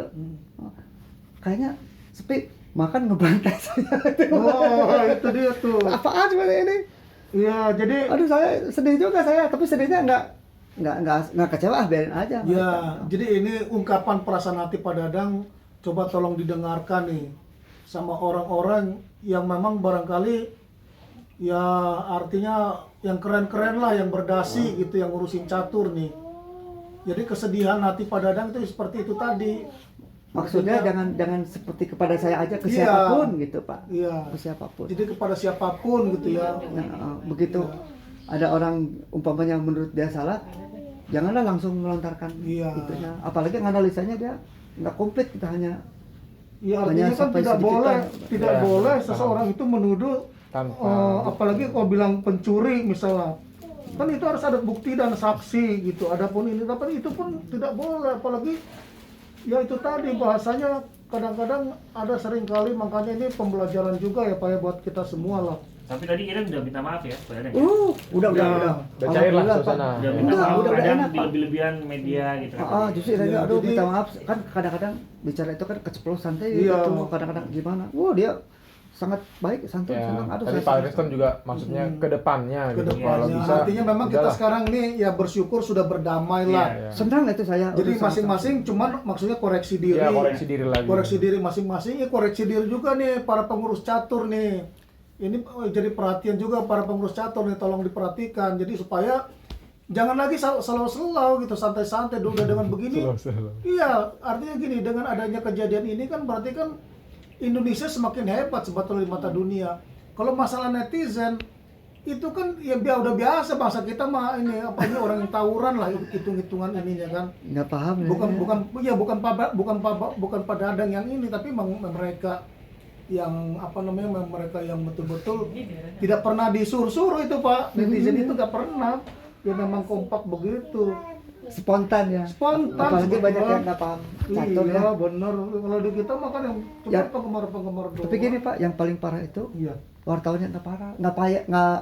Kayaknya sepi, makan ngebantai saya. Oh, itu dia tuh. Apaan sebenarnya ini? Iya, jadi Aduh, saya sedih juga tapi sedihnya nggak kecewa, biarin aja. ya, jadi ini ungkapan perasaan hati Pak Dadang, coba tolong didengarkan nih sama orang-orang yang memang barangkali ya artinya yang keren-keren lah, yang berdasi gitu, yang ngurusin catur nih. Jadi kesedihan hati Pak Dadang itu seperti itu tadi. Maksudnya jangan seperti kepada saya aja, ke siapapun gitu, Pak. Iya. Ke siapapun. Jadi kepada siapapun gitu ya. Nah, begitu ada orang umpamanya menurut dia salah, janganlah langsung melontarkan Iya. itunya. Apalagi analisanya dia nggak komplit, kita hanya Iya, hanya artinya kan sampai tidak sedikitan. boleh Ya, seseorang itu menuduh Tanpa apalagi kalau bilang pencuri misalnya. Kan itu harus ada bukti dan saksi gitu. Adapun ini tapi itu pun tidak boleh, apalagi ya itu tadi bahasanya kadang-kadang ada sering kali, makanya ini pembelajaran juga ya Pak ya buat kita semua lah. Tapi tadi Iren udah minta maaf ya, Pak Dadang. Udah. Udah cair lah Alhamdulillah, suasana. Pak. Udah minta Udah, maaf, udah kadang enak, Pak. lebih-lebihan media gitu. Justru ini Ya, aduh jadi- minta maaf kan kadang-kadang bicara itu kan keceplosan santai Iya. gitu, kadang-kadang gimana. Dia sangat baik, santun, Ya, senang. Aduh, tadi saya Pak senang. Ariston juga maksudnya ke depannya gitu. Kalau Kedepannya bisa artinya memang kita udahlah. sekarang nih ya bersyukur sudah berdamai Iya, lah. Iya. Senang itu saya. Jadi Aduh, masing-masing cuman maksudnya koreksi diri. Ya, koreksi diri lagi. Koreksi diri masing-masing, ya koreksi diri juga nih para pengurus catur nih. Ini jadi perhatian juga para pengurus catur nih, tolong diperhatikan. Jadi supaya jangan lagi selalu gitu, santai-santai udah dengan begini. Selalu. Iya, artinya gini, dengan adanya kejadian ini kan berarti kan Indonesia semakin hebat sebetulnya di mata dunia. Kalau masalah netizen itu kan ya udah biasa, bangsa kita mah ini apa ini orang yang tawuran lah, hitung-hitungan ininya kan. nggak paham. Bukan Pak Dadang yang ini, tapi mereka yang apa namanya, mereka yang betul-betul tidak pernah disuruh-suruh itu Pak. Netizen itu nggak pernah. Ya memang kompak begitu. Spontan ya. Spontan. Apalagi banyak sebetulnya. yang nggak paham catur Iya, ya. bener. Kalau di kita mah kan yang cuma Ya. penggemar-penggemar doang. Tapi gini Pak, yang paling parah itu Iya. wartawannya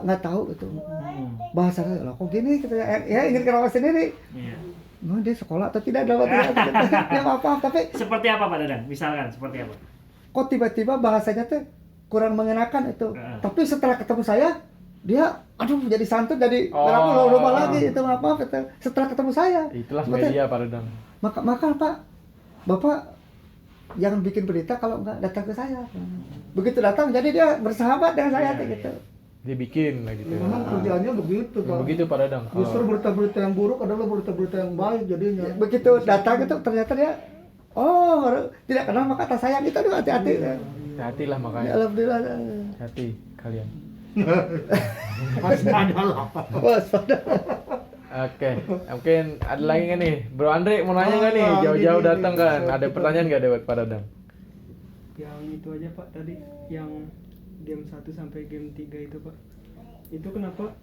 nggak tahu itu bahasanya. Loh kok gini kita ya ingin kerawat sendiri. Iya. Memang dia sekolah atau tidak dapat ya maaf tapi Seperti apa Pak Dadang? Misalkan seperti apa? kok tiba-tiba bahasanya tuh kurang mengenakan itu. Tapi setelah ketemu saya, dia aduh jadi santun, jadi berapa lagi itu maaf itu. Setelah ketemu saya. Itulah Seperti- media Pak Dadang. Maka Pak, Bapak jangan bikin berita kalau nggak datang ke saya. Begitu datang jadi dia bersahabat dengan saya Iya, gitu. Dia bikin lah gitu. Memang kerjaannya begitu Pak. Begitu Pak Dadang. Justru berita-berita yang buruk adalah berita-berita yang baik jadinya. Begitu datang itu ternyata dia tidak kenal maka kata sayang itu aduh hati-hati. Hati lah Ya, makanya. alhamdulillah. Hati kalian. Waspada. Oke, mungkin ada lagi nggak nih? Bro Andre mau nanya nggak nih? Ah, Jauh-jauh ini, datang ini. kan. Ada pertanyaan nggak buat Pak Dadang? Yang itu aja Pak tadi, yang game 1 sampai game 3 itu Pak. Itu kenapa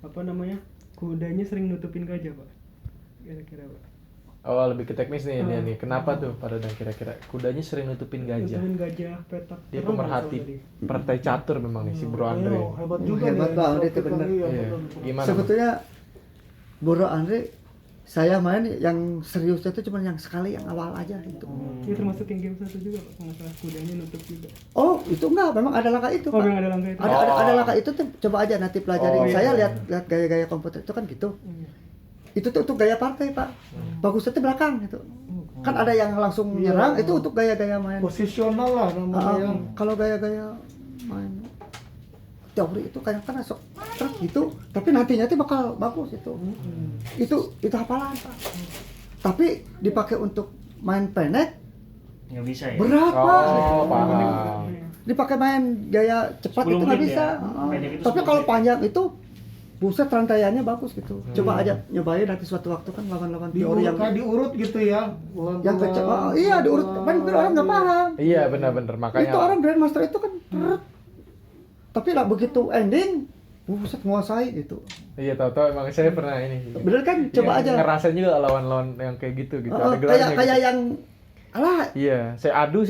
apa namanya? Kudanya sering nutupin gajah Pak. Kira-kira Pak. Oh, lebih ke teknis nih ini nih. Kenapa tuh Pak Dadang kira-kira? Kudanya sering nutupin gajah. Nutupin gajah petak. Dia terang pemerhati soalnya dia. partai catur memang nih si Bro Andre. Ayo, hebat juga Hebat nih. Pak Andre itu bener. Iya, Iya. betul. Gimana? Sebetulnya Bro Andre saya main yang seriusnya itu cuma yang sekali yang awal aja itu. Itu termasuk yang game 1 juga Pak. Masalah kudanya nutup juga. Oh, itu enggak, memang ada langkah itu, Oh, Pak. memang ada langkah itu. Ada langkah itu tuh coba aja nanti pelajari. Oh, Saya iya. lihat gaya-gaya komputer itu kan gitu. Iya. Itu tuh untuk gaya partai, Pak. Bagusnya tuh belakang gitu. Kan ada yang langsung Iya. menyerang, itu untuk gaya-gaya main. Posisional lah namanya. Kalau gaya-gaya main teori itu kayak kan sok truk gitu, tapi nantinya tuh bakal bagus itu. Itu hafalan, Pak. Tapi dipakai untuk main pendek Nggak bisa ya? berat, Pak. Oh, paham. Dipakai main gaya cepat 10 itu nggak menit bisa. ya? Pendek itu Tapi 10 kalau menit. panjang itu buset rantaiannya bagus gitu. Coba aja nyobain nanti suatu waktu kan lawan-lawan teori yang Diurut gitu ya. yang kecil. Iya diurut. Kan orang nggak paham. Iya benar-benar makanya. Itu orang Grandmaster itu kan trrrt. Tapi lah begitu ending, buset menguasai gitu. Iya tahu-tahu emang saya pernah ini. Bener kan? Coba Iya, aja. Ngerasain juga lawan-lawan yang kayak gitu gitu. Oh, Ada gelarnya kayak gitu. yang alah Iya, saya adu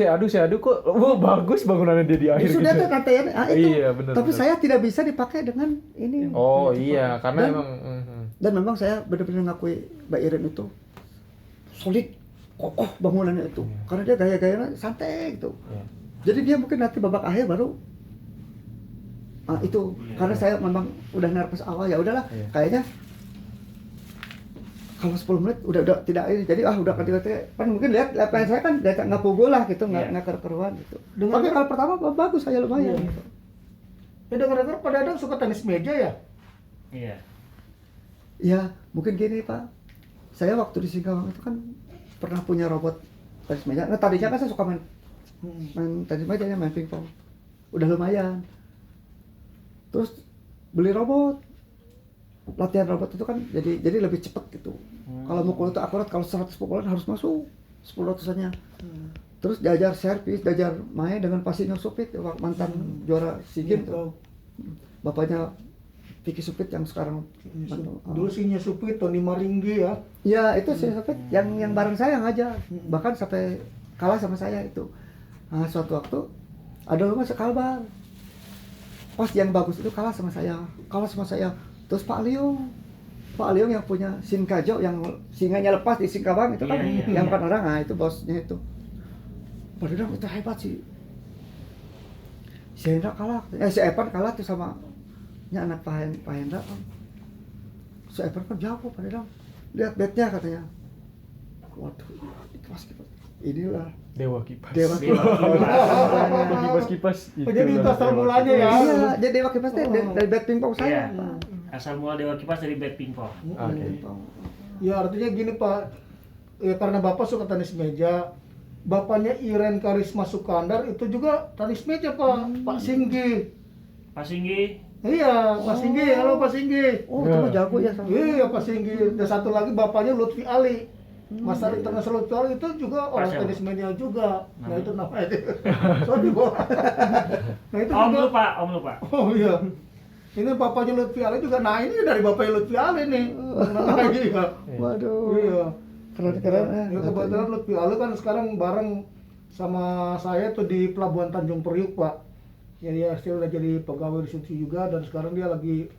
kok. Wah, bagus bangunannya dia di akhir justru gitu. dia tuh rantaian itu. Iya, bener, Tapi bener. saya tidak bisa dipakai dengan ini. Oh iya, karena Dan- emang Dan memang saya benar-benar ngakui Mbak Iren itu solid, kokoh bangunannya itu. Karena dia gaya-gayanya santai gitu. Iya. Jadi dia mungkin nanti babak akhir baru itu. Karena saya memang udah nervous awal ya udahlah. Iya. Kayaknya kalau 10 menit udah tidak ini. Jadi udah kan mungkin lihat lapangan saya kan nggak pukul lah gitu, Iya. nggak keruan gitu. Dengan- Tapi kalau pertama bagus saya lumayan. Iya. Gitu. Ya dengar-dengar Pak Dadang suka tenis meja ya? Iya. Ya mungkin gini Pak. Saya waktu di Singkawang itu kan pernah punya robot tenis meja. Nah tadinya kan saya suka main tenis meja ya, main pingpong. Udah lumayan. Terus beli robot. Latihan robot itu kan jadi lebih cepat gitu. Kalau mukul itu akurat, kalau 100 pukulan harus masuk 10%-nya. Terus diajar servis, diajar main dengan Pasinyol Supit, mantan juara SEA Games tuh. Bapaknya Vicky Supit yang sekarang Dulu sih Supit, Tony Maringgi ya. ya itu si Supit yang bareng saya ngajar, bahkan sampai kalah sama saya itu. Nah, suatu waktu ada lomba sekalbar, pas yang bagus itu kalah sama saya. Terus Pak Liung yang punya Sinkajo yang singanya lepas di Singkawang itu kan, Iya. yang 4 orang, nah itu bosnya itu. Pak Liung itu hebat sih. Si Hendra kalah, si Evan kalah tuh sama anak Pak Hendra kan. Si Evan kan jago Pak Liung. Lihat betnya katanya. Waduh, itu mas kipas. Inilah Dewa kipas. Dewa Kipas. Oh, jadi itu asal mulanya ya. Iya, jadi Dewa Kipas teh dari bet pingpong saya. Iya. Asal mula Dewa Kipas dari bat pingpong. Oke. Pingpong. Ya artinya gini Pak, ya karena Bapak suka tenis meja, bapaknya Iren Karisma Sukandar itu juga tenis meja Pak, Pak Singgi. Pak Singgi, Iya, Pak Singgi, halo Pak Singgi. Oh, kamu jago ya sama. Iya Pak Singgi, dan satu lagi bapaknya Lutfi Ali. Master International Lutfi Ali itu juga orang Siapa? tenis meja juga. Nah Namanya? itu namanya. Sorry Bo. Nah itu Om juga. lupa. Oh iya. Ini bapaknya Lutfi Ali juga. Nah ini dari bapaknya Lutfi Ali nih. Lagi ya. Waduh. Iya. Keren-keren. Ya kebetulan Lutfi Ali kan sekarang bareng sama saya tuh di Pelabuhan Tanjung Priuk Pak. Ya dia still udah jadi pegawai di situ juga dan sekarang dia lagi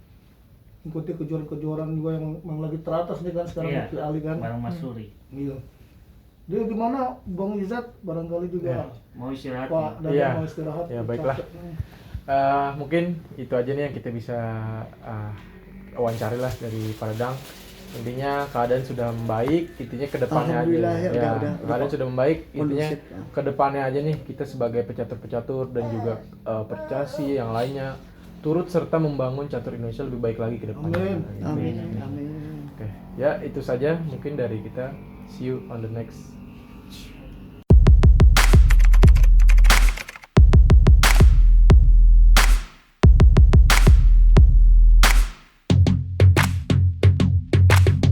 ikuti kejuaraan-kejuaraan juga yang lagi teratas nih kan sekarang Iya. Lutfi Ali kan. Bareng Mas Suri. Iya. Dia gimana Bang Izzat barangkali juga Mau istirahat. Pak nih. dan Iya. mau istirahat. Ya, baiklah. Capek. Mungkin itu aja nih yang kita bisa wawancari lah dari Pak Dadang. Intinya keadaan sudah membaik, intinya ke depannya aja. Alhamdulillah ya, udah. Keadaan sudah membaik, intinya Kondusif, ya. ke depannya aja nih kita sebagai pecatur-pecatur dan juga percasi yang lainnya turut serta membangun catur Indonesia lebih baik lagi ke depannya. Amin. Amin. Oke, ya itu saja mungkin dari kita. See you on the next